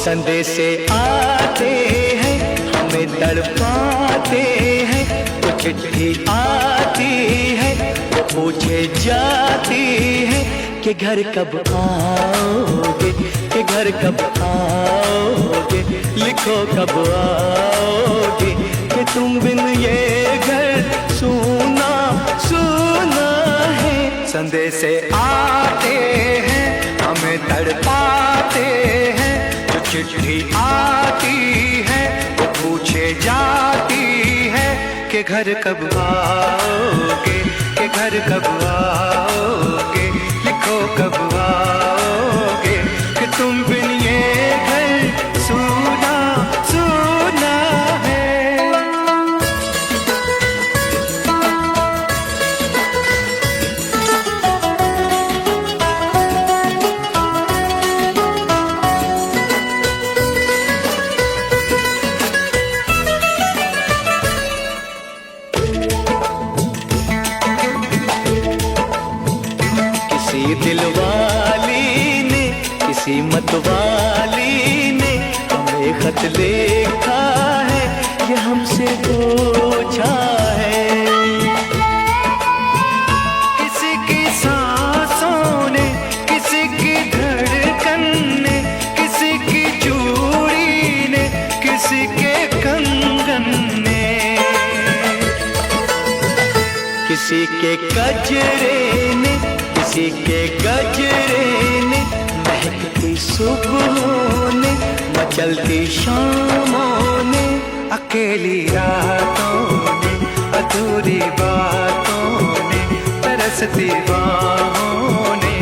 संदेशे आते हैं हमें तड़पाते हैं, तो चिट्ठी आती है वो पूछे जाती है कि घर कब आओगे, कि घर कब आओगे, लिखो कब आओगे, कि तुम बिन ये घर सूना सूना है। संदेशे आते हैं हमें तड़पाते हैं, चिट्ठी आती है वो पूछे जाती है कि घर कब आओगे, कि घर कब आओगे, लिखो कब आओगे, कि तुम बिन ये घर सूना सूना है। दिलवाली ने किसी मतवाली ने हमें खत लिखा है, ये हमसे पूछा है। किसी की सांसों ने, किसी की धड़कन ने, किसी की चूड़ी ने, किसी के कंगन ने, किसी के गजरे ने, किसी के गजरे ने, महकती सुबहों ने, मचलती शामों ने, अकेली रातों ने, अधूरी बातों ने, तरसती बाहों ने,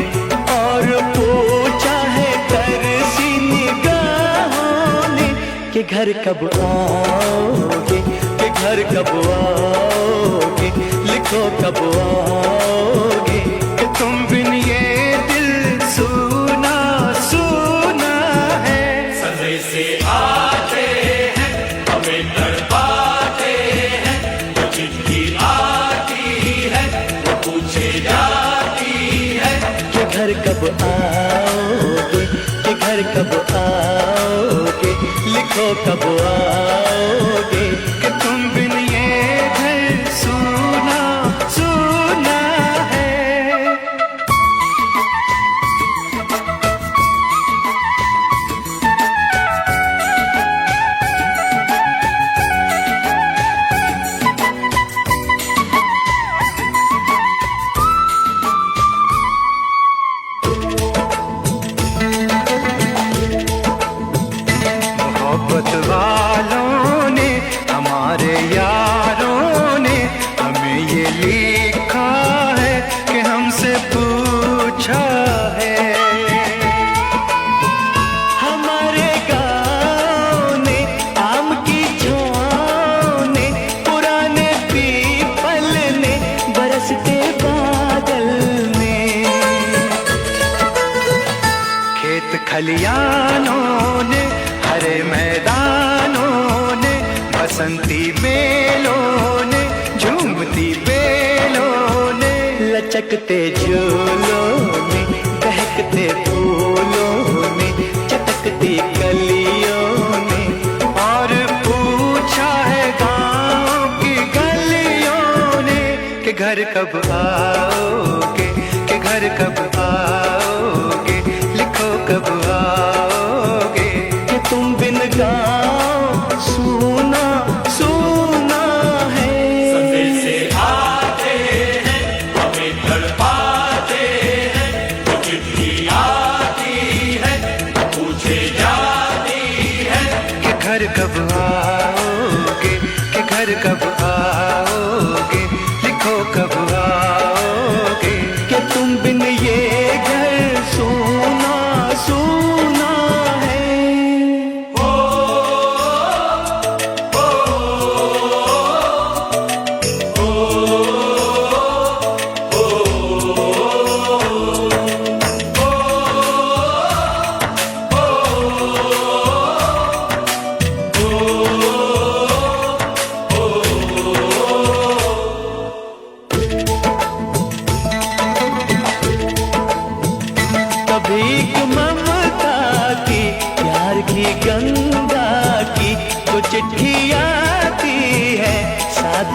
और पूछा है तरसी निगाहों ने कि घर कब आओगे, कि घर कब आओगे, लिखो कब आओगे, तुम बिन ये दिल सूना सूना है। संदेशे आते हैं हमें तड़पाते हैं, तो चिट्ठी आती है वो पूछे जाती है कि घर कब आओगे, कि घर कब आओगे, लिखो कब आओगे, कि तुम बिन ये घर सूना सूना है। मोहब्बत वालों ने, हमारे यारों ने हमें ये लिखा है कि हमसे पूछा है। हमारे गाँव ने, आम की छाँव ने, पुराने पीपल ने, बरसते बादल ने, खेत खलियानों ने, हरे मैदानों ने, बसंती बेलों ने, झूमती बेलों ने, लचकते झूलों ने, बहकते फूलों ने, चटकती कलियों ने, और पूछा है गाँव की गलियों ने कि घर कब आओगे, कि घर कब आओगे, लिखो कब आओगे, कि तुम बिन गाँव सूना सूना है। संदेशे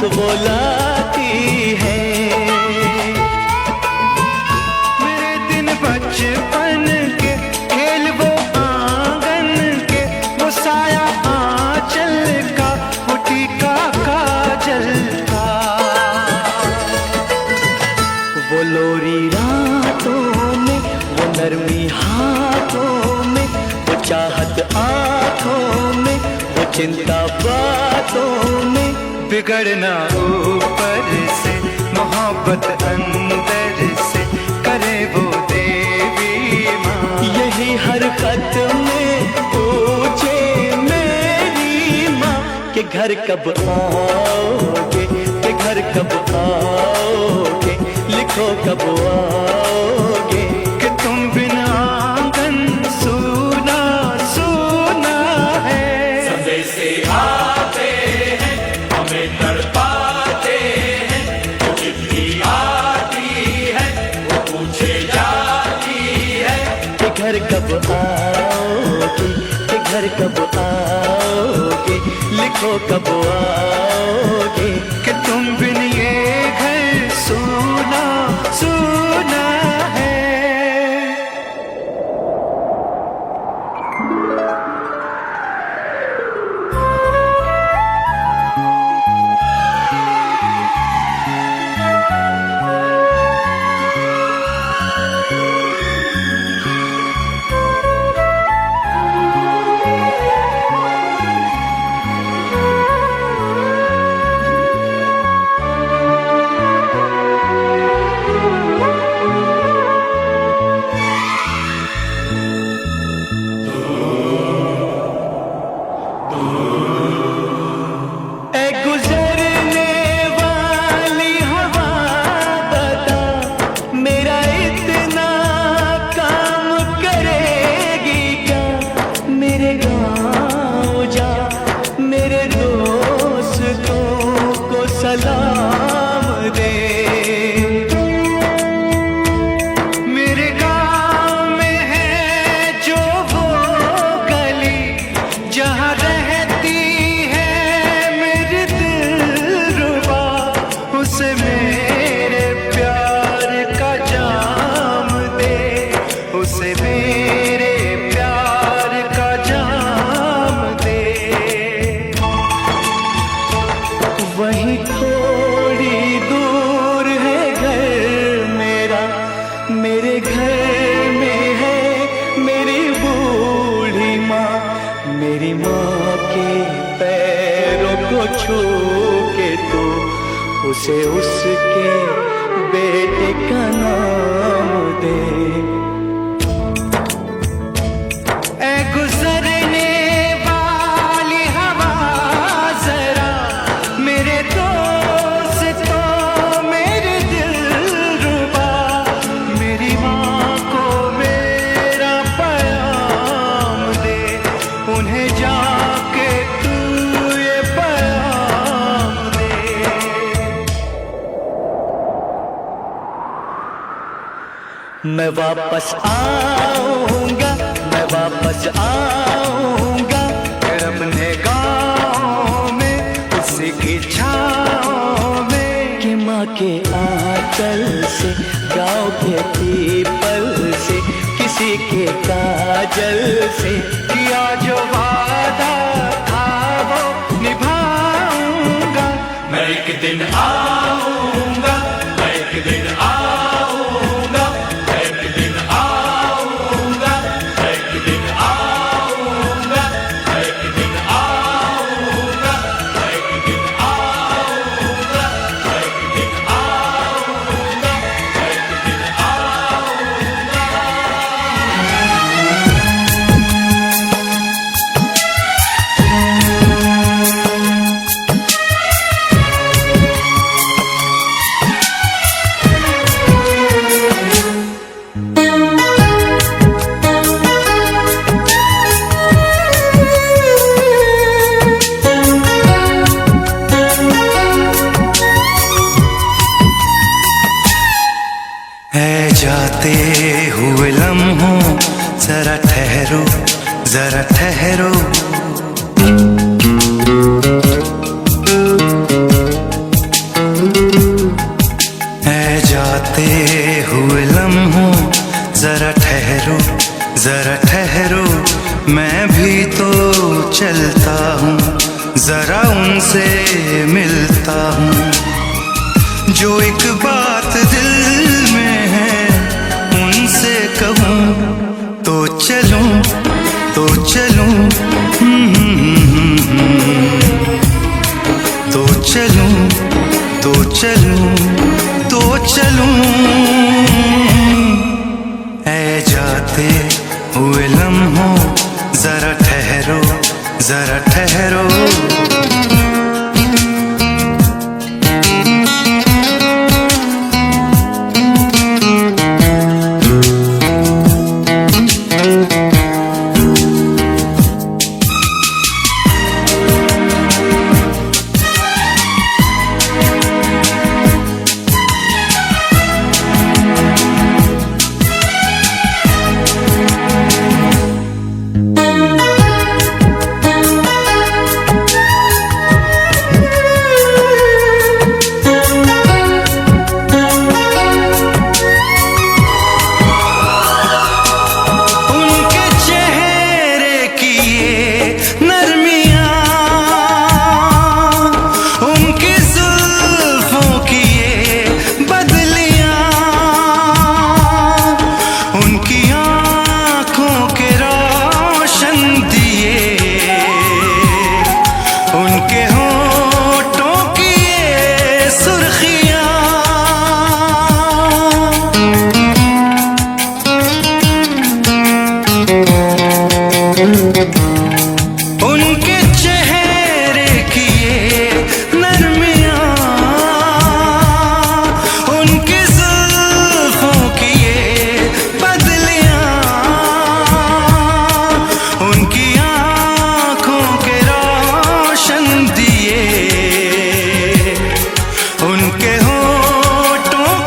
वो लाती है। मेरे दिन बचपन के खेल वो आंगन के, वो साया आंचल का, वो टीका काजल का, वो लोरी रातों में, वो नरमी हाथों में, वो चाहत आंखों में, वो चिंता बातों में। बिगड़ना ऊपर से, मोहब्बत अंदर से, करे वो देवी माँ। यही हरकत में पूछे मेरी माँ कि घर कब आओगे, कि घर कब आओगे, लिखो कब आओगे, कि तुम बिना आंगन सूना सूना है। संदेशे आते हैं, हमें तड़पाते हैं, वो चिट्ठी आती है, वो पूछे जाती है कि घर कब आओगे, कि घर कब आओगे, लिखो कब आओगे, कि तुम बिन ये घर सूना सूना है। सलाम दे, मेरे गाँव में है जो वो गली, जहाँ रहती है मेरी दिलरुबा, उसे मेरे प्यार का जाम दे, उसे मेरे प्यार का जाम दे। वहीं थोड़ी दूर है घर मेरा, मेरे घर में है मेरी बूढ़ी माँ। मेरी माँ के पैरों को छू के तो उसे उसके बेटे का नाम दे। ऐ गुजरने वाली हवा जरा, मेरे दोस्तों मेरे दिलरुबा, मेरी माँ को मेरा पैगाम दे, उन्हें जाके तू ये पैगाम दे। मैं वापस आऊंगा, मैं वापस आऊंगा, फिर अपने गाँव में उसी की छाँव में, कि माँ के आंचल से, गाँव के पीपल से, किसी के काजल से, किया जो वादा था वो निभाऊंगा। मैं एक दिन आऊंगा, मैं एक दिन आऊंगा, मैं एक दिन आऊंगा, मैं एक दिन आऊंगा, मैं एक दिन आऊंगा, मैं एक दिन आऊंगा, मैं एक दिन आऊंगा, मैं एक दिन आऊंगा। है जाते हुए लम्हों, जरा ठहरो, जरा ठहरो। ऐ जाते हुए लम्हों जरा ठहरो, जरा ठहरो, मैं भी तो चलता हूँ, जरा उनसे मिलता हूँ। जो एक बात दिल में है उनसे कहूँ तो चलूँ, तो चलूँ, तो चलूँ, तो चलूँ, तो चलूँ। ऐ जाते हुए लम्हों जरा ठहरो, जरा ठहरो। उनके चेहरे की ये नरमियाँ, उनकी जुल्फों की ये बदलियाँ, उनकी आँखों के रोशन दिए, उनके होठों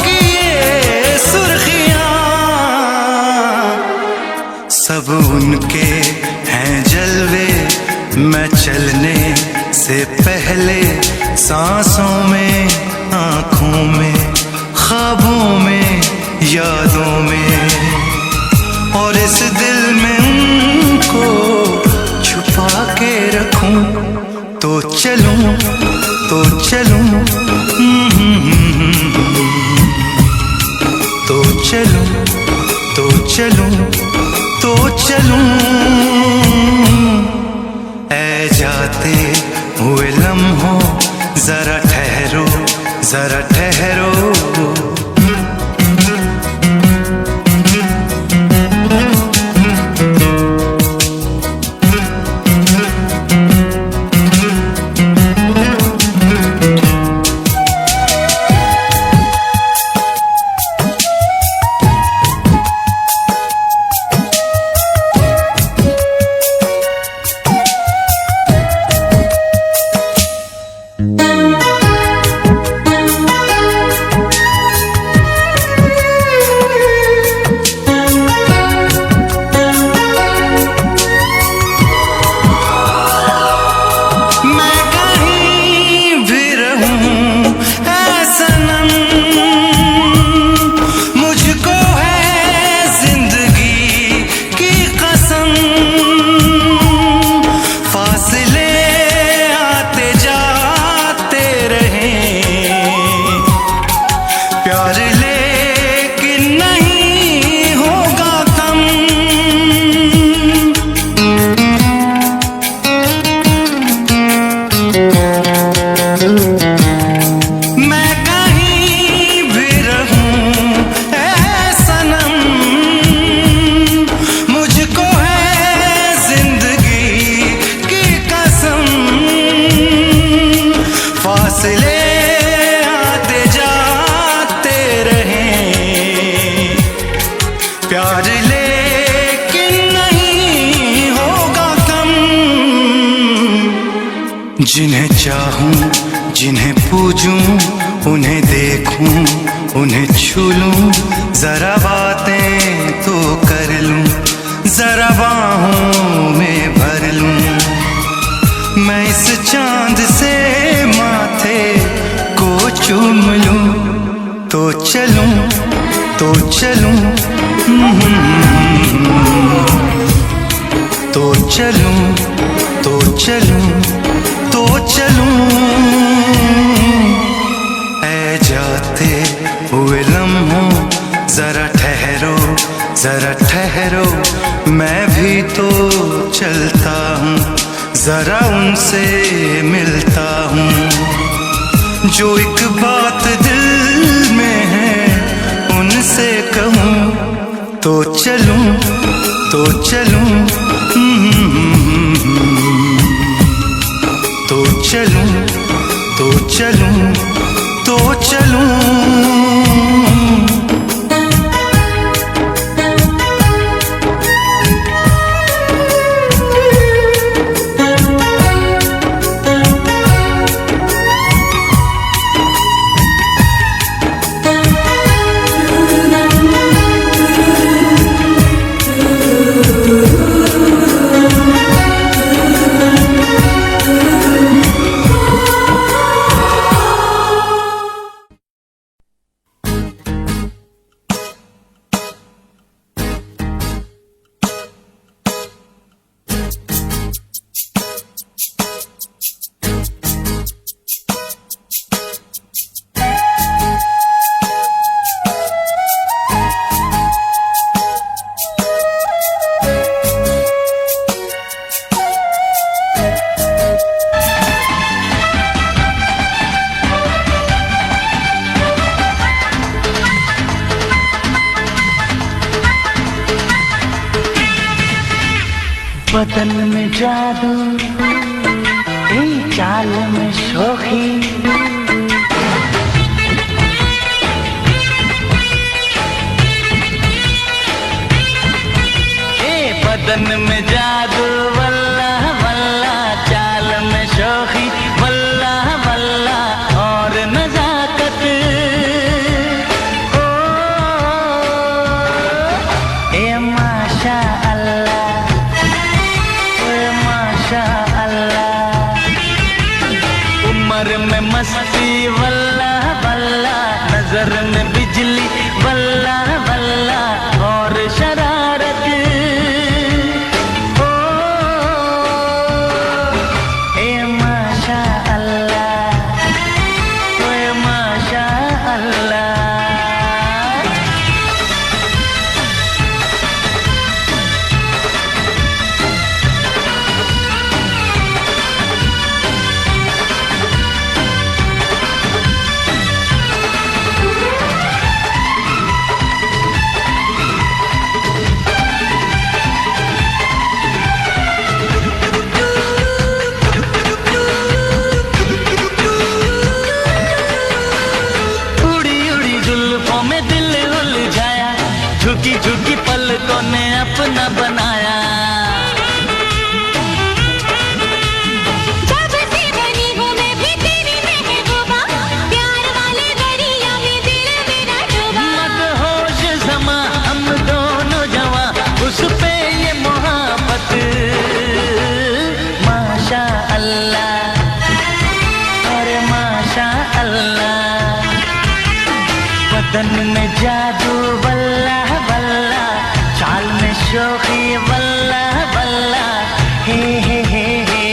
की ये सुर्खियाँ, सब उनके हैं जलवे। मैं चलने से पहले सांसों में, आँखों में, ख्वाबों में, यादों में, और इस दिल में उनको छुपा के रखूं तो चलूं, तो चलूं, तो चलूं, तो चलूं, तो चलूं। ऐ जाते हुए लम्हों जरा ठहरो, जरा ठहरो। प्यार लेकिन नहीं होगा कम। जिन्हें चाहूं, जिन्हें पूजूं, उन्हें देखूं, उन्हें छू लूं, जरा बातें तो कर लूं, जरा बाहों में भर लूं। मैं इस चांद से माथे को चूम लूं तो चलूं तो चलूं, तो चलूं तो चलूं तो चलूं। ऐ जाते हुए लम्हों जरा ठहरो जरा ठहरो, मैं भी तो चलता हूँ, जरा उनसे मिलता हूँ। जो एक बात दिल में है उनसे कहूँ तो चलूं तो चलूं, तो चलूं तो चलूं तो चलूं। बदन में जादू, चाल में शोखी, बदन में जादू वल्ला वल्ला, चाल में शोखी वल्ला वल्ला, और नजाकत ओ ए माशा अल्लाह, माशा अल्लाह। उम्र में मस्ती वल्ला वल्ला, नजर में बिजली वल्ला वल्ला, और शरारत ओ ए माशा अल्लाह, ए माशा अल्लाह। झुकी झुकी पलकों ने अपना बनाया, जब से बनी हूँ मैं भी तेरी महबूबा, प्यार वाले दरिया में दिल मेरा डूबा। मदहोश समा हम दोनों जवां, उस पे ये मोहब्बत माशा अल्लाह, अरे माशा अल्लाह। बदन में जादू वल्ला वल्ला, चाल में शोखी वल्ला वल्ला, हे हे हे हे।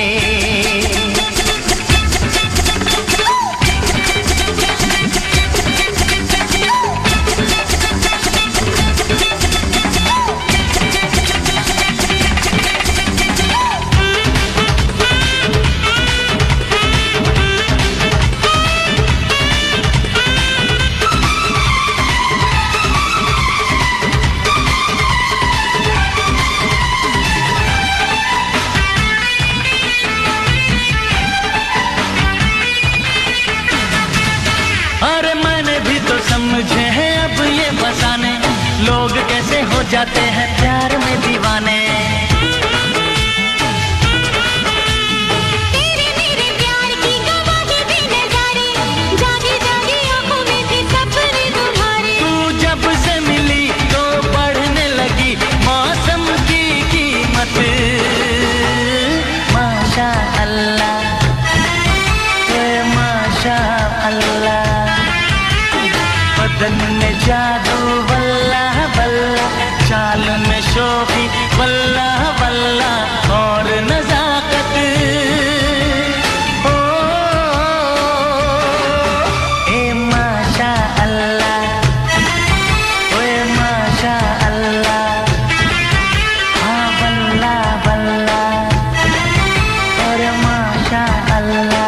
अरे मैंने भी तो समझे हैं अब ये फसाने, लोग कैसे हो जाते हैं प्यार में दीवाने। तेरे मेरे प्यार की गवाही भी नजारे, जागी जागी आंखों में भी सपने तुम्हारे। तू जब से मिली तो बढ़ने लगी मौसम की कीमत, माशा अल्लाह, माशा अल्लाह। चलन में जादू वल्ला वल्ला, चाल में शोखी वल्ला वल्ला, और नजाकत ओ, ए माशा अल्लाह, ओए माशा अल्लाह, हाँ वल्ला वल्ला, और माशा अल्लाह।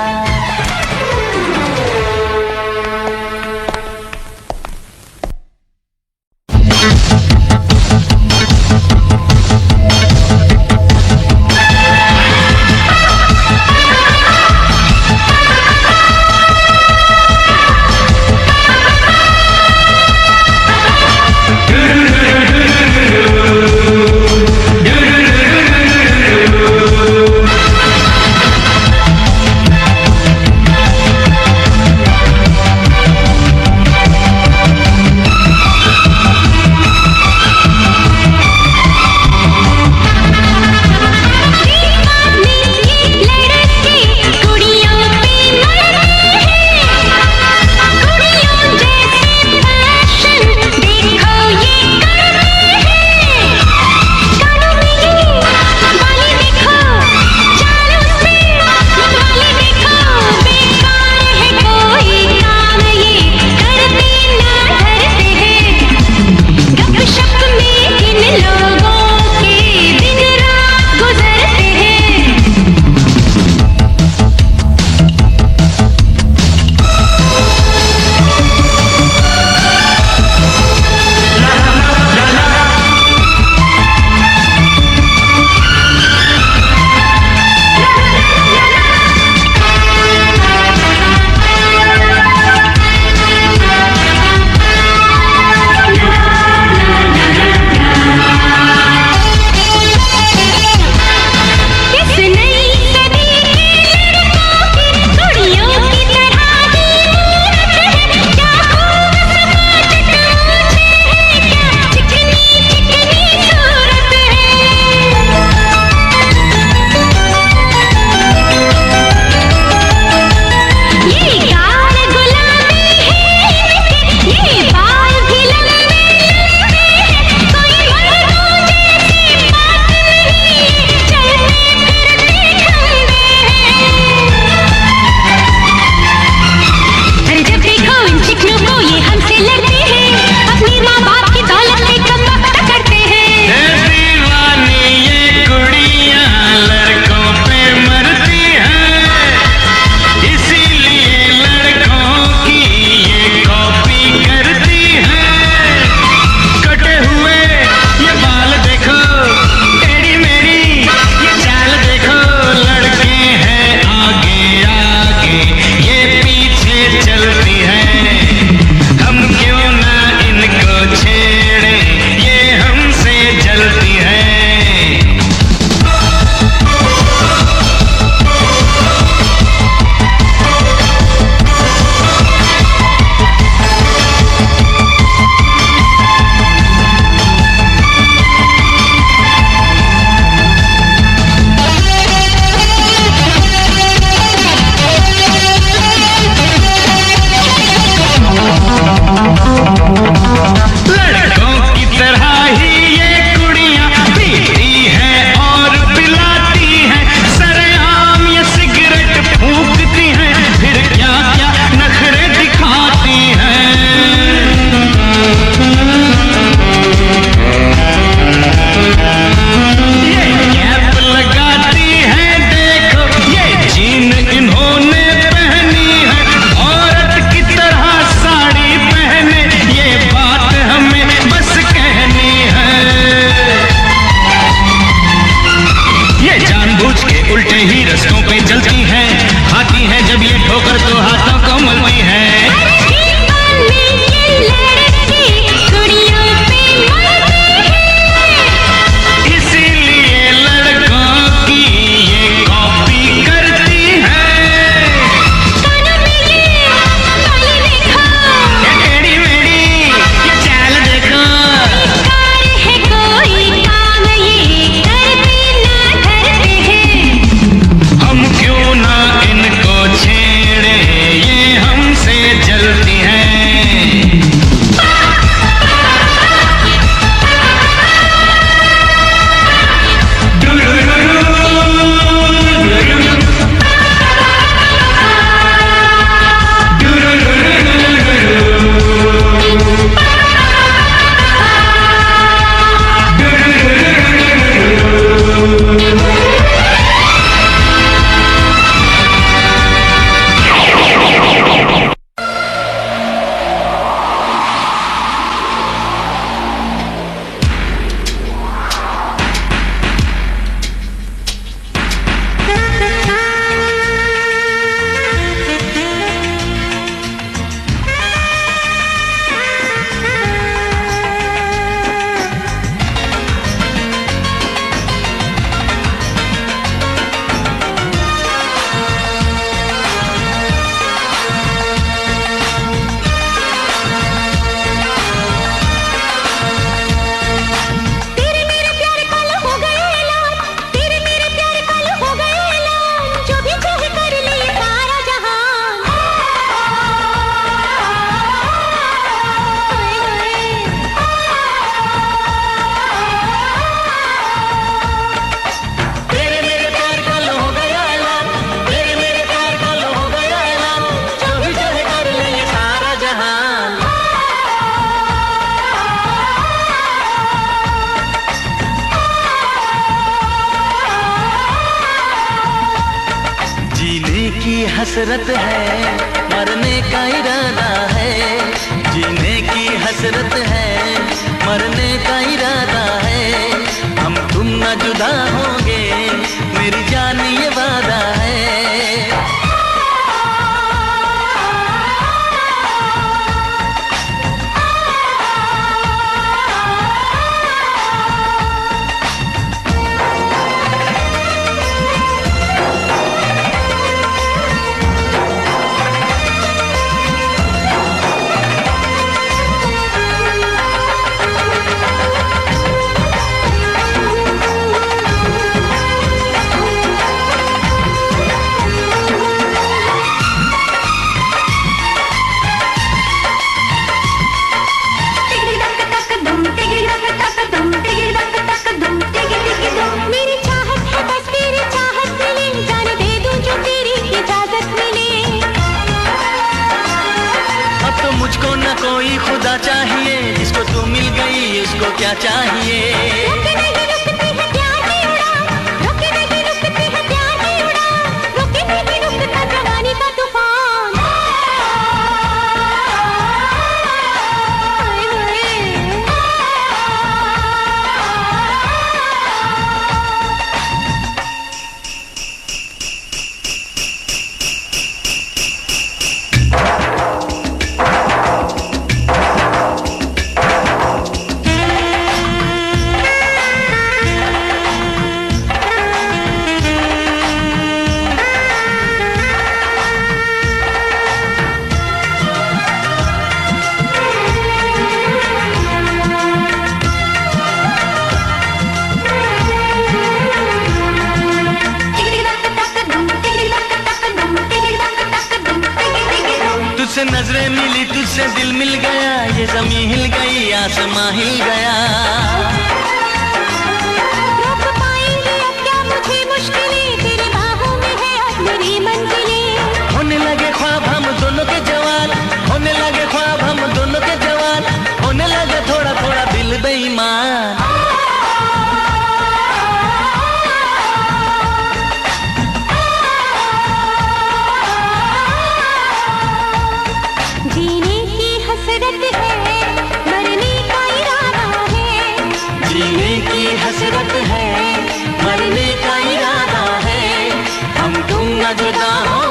हाल। जीने की हसरत है, मरने का इरादा है। जीने की हसरत है, मरने का इरादा है। हम तुम न जुदा होंगे, मेरी जान ये वादा है। मुझको न कोई खुदा चाहिए, जिसको तू मिल गई उसको क्या चाहिए। रोके नहीं रुकती है प्यार की उड़ान, रोके नहीं रुकती है प्यार की उड़ान, रोके नहीं रुकता जवानी का तूफान। तुझसे नजरें मिली, तुझसे दिल मिल गया, ये ज़मीं हिल गई, आसमां हिल गया। रोक पाएंगे अब क्या मुझे मुश्किलें, तेरी बाहों में है अब मेरी मंजिलें। होने लगे ख्वाब हम दोनों के जवान, होने लगे ख्वाब हम दोनों के जवान, होने लगे थोड़ा थोड़ा दिल बेईमान। जीने की हसरत है, मरने का इरादा है। जीने की हसरत है, मरने का इरादा है। हम तुम न जुदा हो